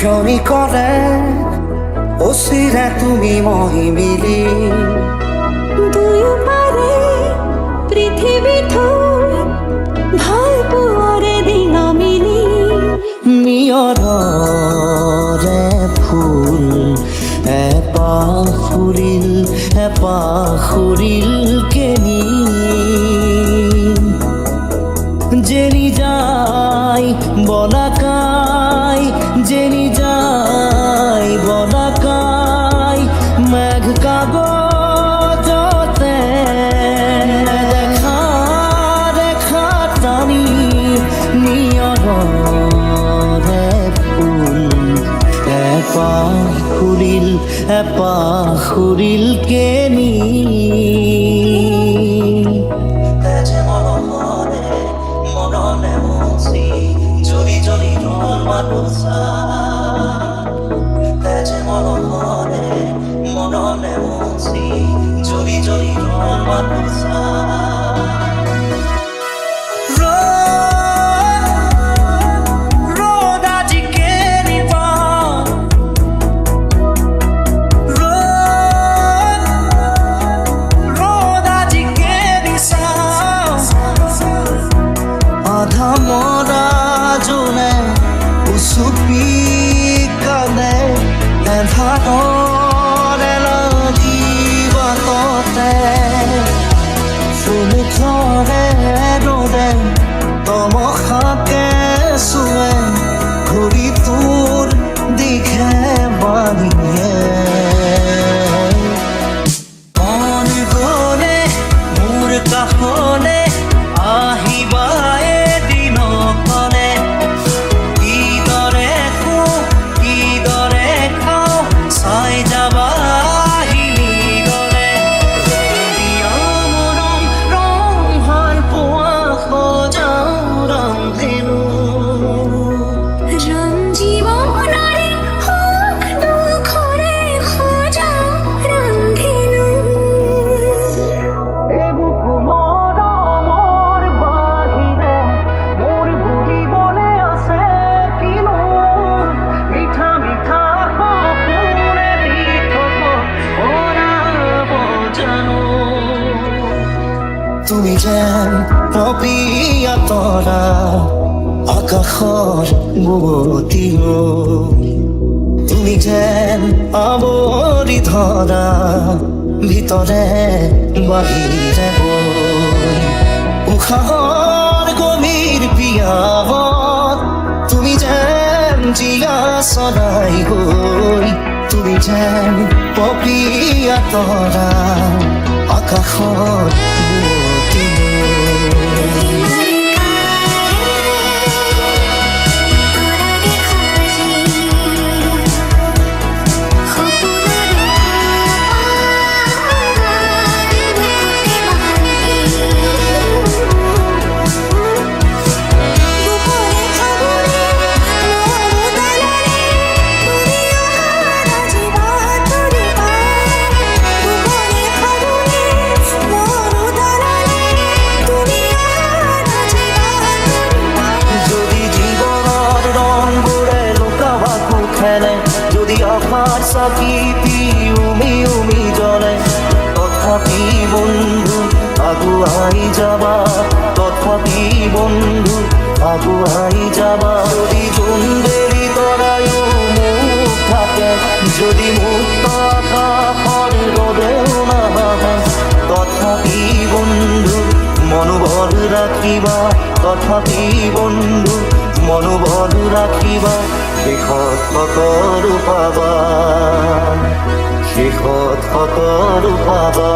ক্ষণিকতে অচিৰে তুমি মই মিলি দুয়োপাৰে পৃথিৱী থৈ ভাল পোৱাৰে দিন মিলি নিয়ৰৰে ফুল এপাহ ফুৰিল কেনি জেনি যায় বলাকাই জেনি যায় বলাকাই মেঘ কাগজতে দেখা টানি নিয়ৰৰে ফুল এপাহ ফুৰিল কেনি মৰা জোনে উচুপি কানে এধাৰে জীৱততে সুমুখৰে ৰ'দে তমসাকে চুৱে ঘূৰি তোৰ দিশে বাঢ়িয়ে মন গ'লে মোৰ কাষলে আহিবা তুমি যেন পপীয়া তৰা আকাশৰ বুৱতী তুমি যেন আৱৰি ধৰা ভিতৰে বাহিৰে উশাহৰ গভীৰ পিয়াহত তুমি যেন জীয়া চৰাই গৈ তুমি যেন পপীয়া তৰা আকাশৰ যদি অভার সাকিতি উমি উমি জলে তথাপি বন্ধু আগুয়াই যাবা তথাপি বন্ধু আগুয়াই যাবা যদি জুনবেরি তরায়ু মুখ থাকে যদি মুক্ত আকাশৰ ৰ'দেও নাহে তথাপি বন্ধু মনোবল ৰাখিবা তথাপি বন্ধু মনোবল ৰাখিবা শেষত সকলো পাবা শেষত সকলো পাবা